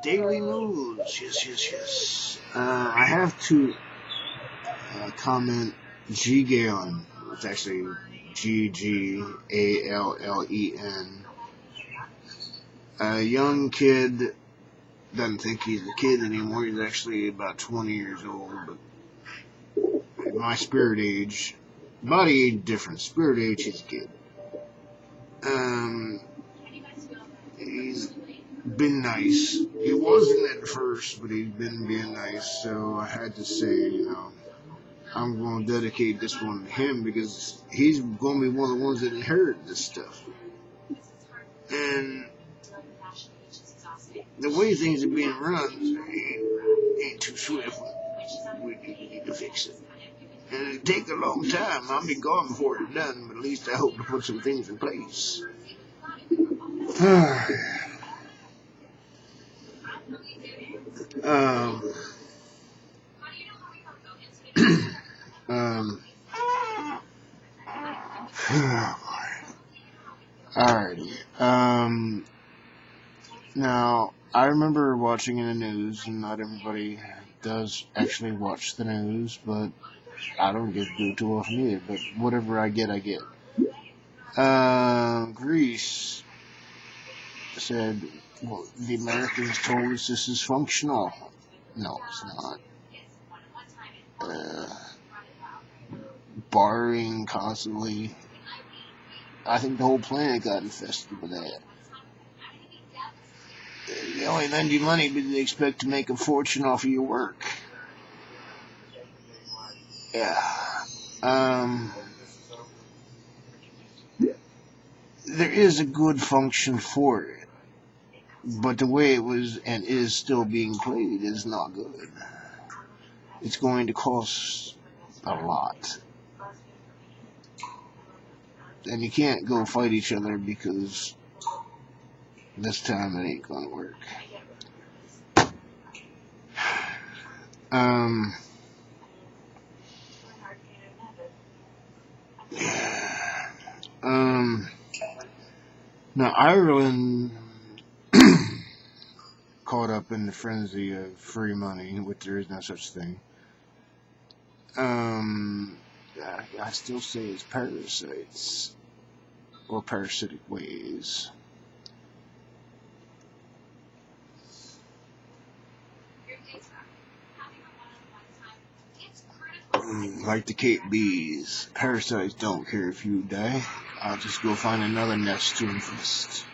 Daily news. Yes, yes, yes. I have to comment G Galen. It's actually Ggallen. A young kid doesn't think he's a kid anymore. He's actually about 20 years old. But at my spirit age, body age different. Spirit age, he's a kid. Um, he's been nice. He wasn't at first, but he's been being nice. So I had to say, I'm going to dedicate this one to him because he's going to be one of the ones that inherit this stuff. And the way things are being run ain't too swift. We need to fix it. And it'll take a long time. I'll be gone before it's done, but at least I hope to put some things in place. um, um, alrighty. Now, I remember watching in the news, and not everybody does actually watch the news, but I don't get to do it too often either, but whatever I get, I get. Greece said, well, the Americans told us this is functional. No, it's not. Barring constantly. I think the whole planet got infested with that. They only lend you money because they expect to make a fortune off of your work. Yeah. There is a good function for it, but the way it was and is still being played is not good. It's going to cost a lot. And you can't go fight each other because this time it ain't gonna work. Now Ireland caught up in the frenzy of free money, which there is no such thing. I still say it's parasites or parasitic ways. Like the Cape Bees, parasites don't care if you die. I'll just go find another nest to infest.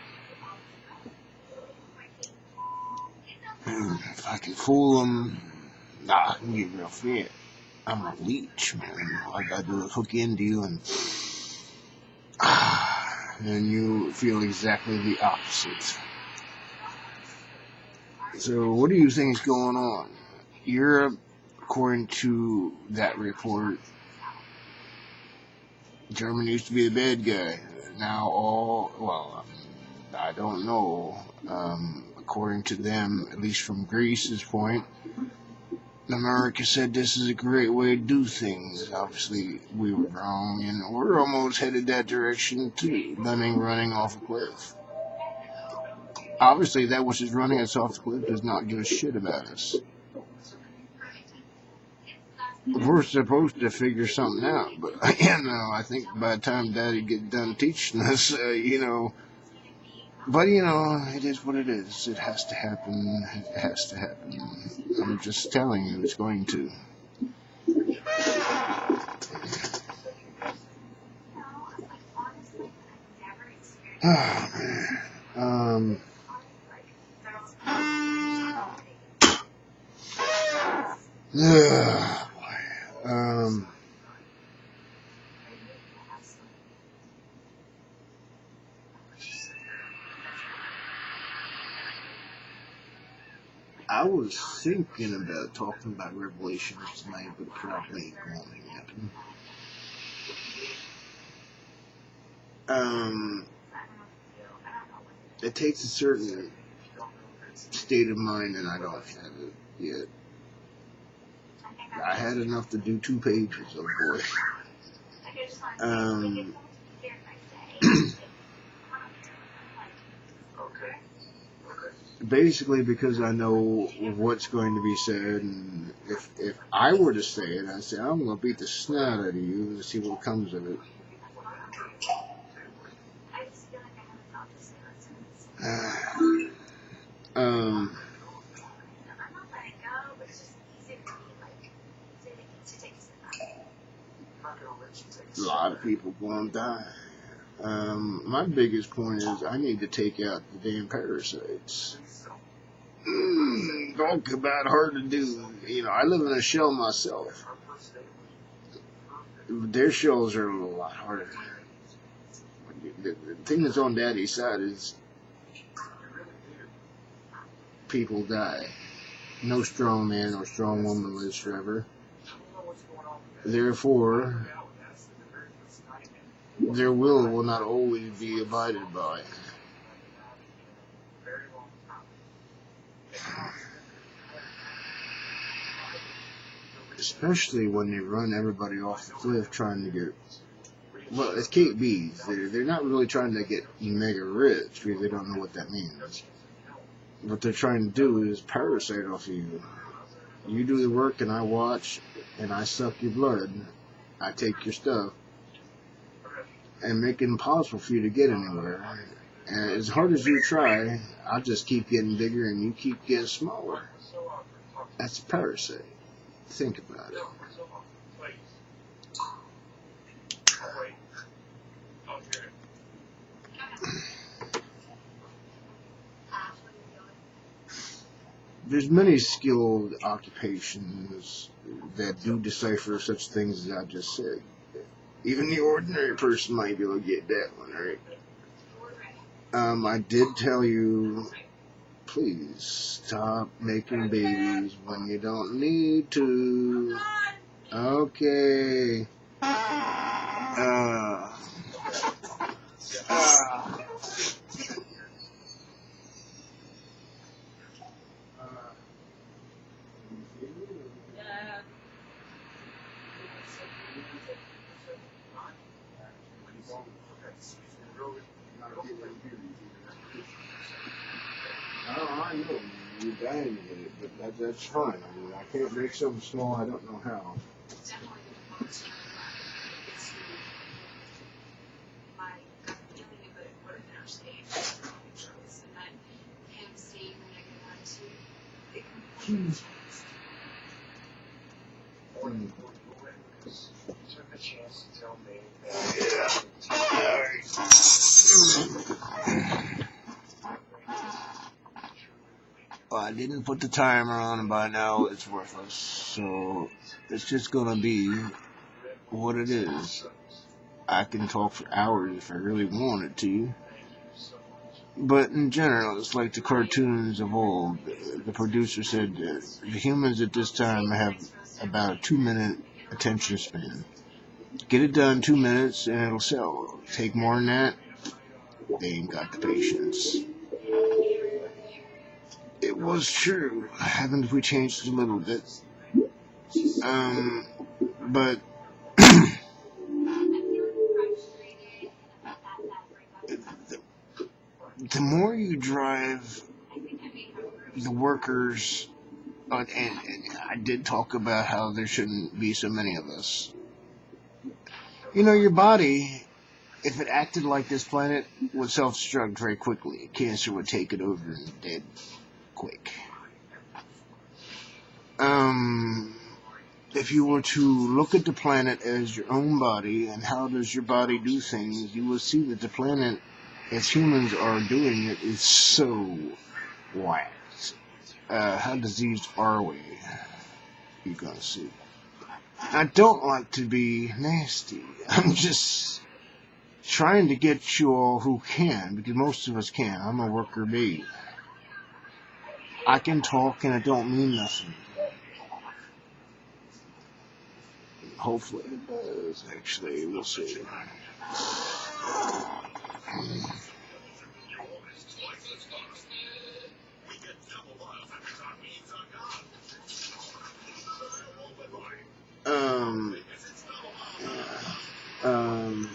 If I can fool them, I can get real fit. I'm a leech, man. All I gotta do is hook into you and you feel exactly the opposite. So what do you think is going on? Europe, according to that report, Germany used to be the bad guy. Now I don't know. According to them, at least from Greece's point, America said this is a great way to do things. Obviously, we were wrong, and we're almost headed that direction too. Running off a cliff. Obviously, that which is running us off the cliff does not give a shit about us. We're supposed to figure something out, but I think by the time Daddy gets done teaching us, But it is what it is. It has to happen. It has to happen. I'm just telling you, it's going to. Oh, man. I was thinking about talking about Revelations tonight, but probably ain't going to happen. It takes a certain state of mind, and I don't have it yet. I had enough to do 2 pages, oh boy. Basically, because I know what's going to be said, and if I were to say it, I'd say I'm going to beat the snot out of you and see what comes of it. um, a lot of people going to die. My biggest point is I need to take out the damn parasites. Talk about hard to do. You know, I live in a shell myself. Their shells are a lot harder. The thing that's on Daddy's side is people die. No strong man or strong woman lives forever. Therefore, their will not always be abided by. Especially when they run everybody off the cliff trying to get... Well, it's Kate Bees. They're not really trying to get mega rich because they don't know what that means. What they're trying to do is parasite off of you. You do the work and I watch and I suck your blood. I take your stuff and make it impossible for you to get anywhere. And as hard as you try, I'll just keep getting bigger and you keep getting smaller. That's a parasite. Think about it. There's many skilled occupations that do decipher such things as I just said. Even the ordinary person might be able to get that one, right? I did tell you, please stop making babies when you don't need to. Okay. Uh, I know you're dying to get it, but that's fine. I mean, I can't make something small. I don't know how. Well, I didn't put the timer on, and by now it's worthless. So it's just gonna be what it is. I can talk for hours if I really wanted to. But in general, it's like the cartoons of old. The producer said the humans at this time have about a 2-minute attention span. Get it done 2 minutes and it'll sell. Take more than that, they ain't got the patience. It was true. Haven't we changed a little bit? But the more you drive the workers, and I did talk about how there shouldn't be so many of us. You know, your body, if it acted like this planet, would self-destruct very quickly. Cancer would take it over and dead quick. If you were to look at the planet as your own body and how does your body do things, you will see that the planet, as humans are doing it, is so whacked. How diseased are we? You're gonna see. I don't like to be nasty. I'm just trying to get you all who can, because most of us can. I'm a worker bee. I can talk and it don't mean nothing. Hopefully it does, actually. We'll see. Um, um,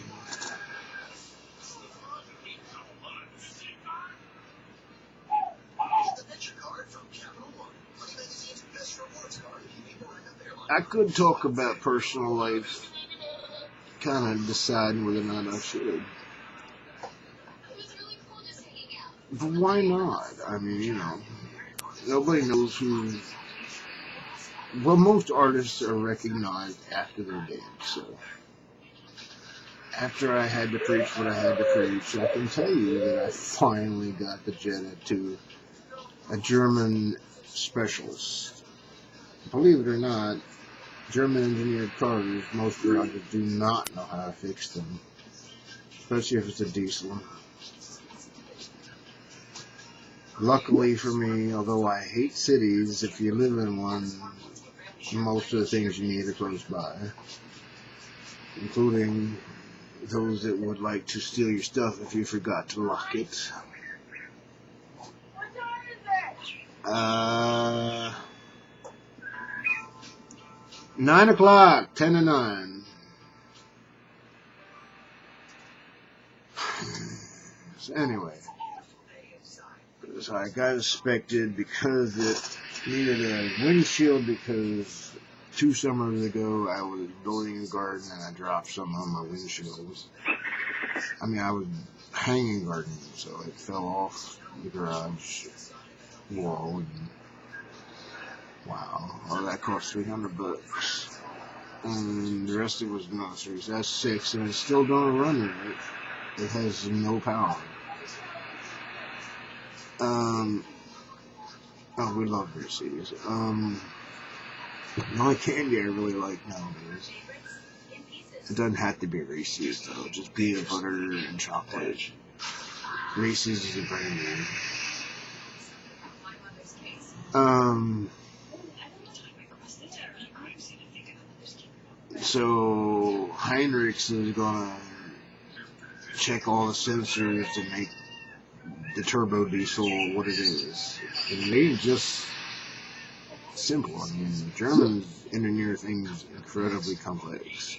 I could talk about personal life, kind of deciding whether or not I should. But why not? I mean, nobody knows who. Well, most artists are recognized after they're dead, so after I had to preach what I had to preach, I can tell you that I finally got the Jetta to a German specialist. Believe it or not, German engineered cars, most garages do not know how to fix them, especially if it's a diesel. Luckily for me, although I hate cities, if you live in one, most of the things you need are close by, including those that would like to steal your stuff if you forgot to lock it. 9 o'clock, 10 to 9. So anyway, so I got inspected because it needed a windshield, because 2 summers ago I was building a garden and I dropped some on my windshields. I mean, I was hanging gardening, so it fell off the garage wall, and wow, all that cost $300. And the rest of it was accessories. That's 6, and it's still don't run right. It has no power. Oh, we love Reese's. The only candy I really like nowadays, it doesn't have to be Reese's though, just peanut butter and chocolate. Reese's is a brand name. So Heinrichs is gonna check all the sensors to make the turbo diesel what it is. And it ain't just simple. I mean, Germans engineer things incredibly complex.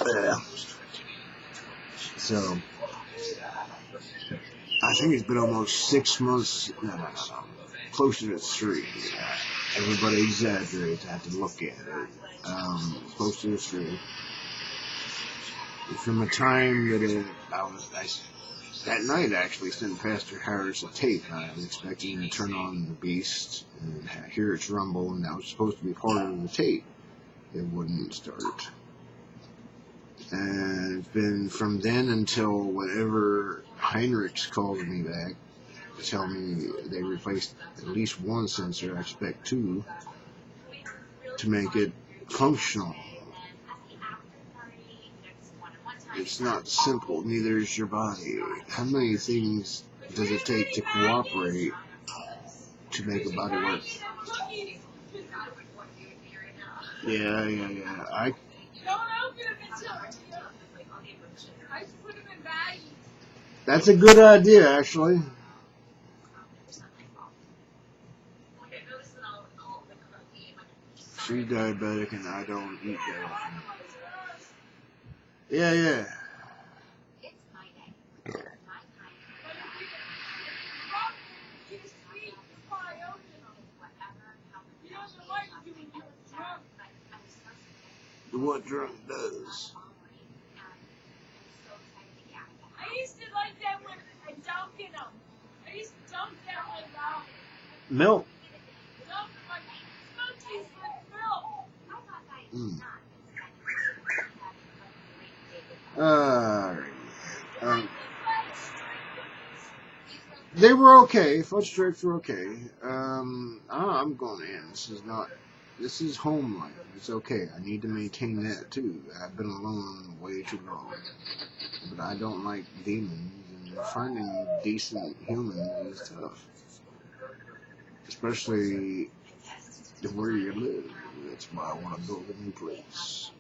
Yeah. So I think it's been almost 6 months. No. Closer to 3. Everybody exaggerates. I have to look at it. Closer to 3. From the time that that night I actually sent Pastor Harris a tape. I was expecting to turn on the Beast and hear its rumble, and that was supposed to be part of the tape. It wouldn't start. And it's been from then until whenever Heinrichs calls me back to tell me they replaced at least 1 sensor, I expect 2, to make it functional. It's not simple, neither is your body. How many things does it take to cooperate to make a body work? Yeah. That's a good idea, actually. She's diabetic and I don't eat that often. Yeah. What drunk does. I used to like that when I dunk in them. I used to dunk that like milk. They were okay. Fudge stripes were okay. I'm going in. This is home life. It's okay. I need to maintain that too. I've been alone way too long. But I don't like demons, and finding decent humans is tough. Especially where you live. That's why I want to build a new place.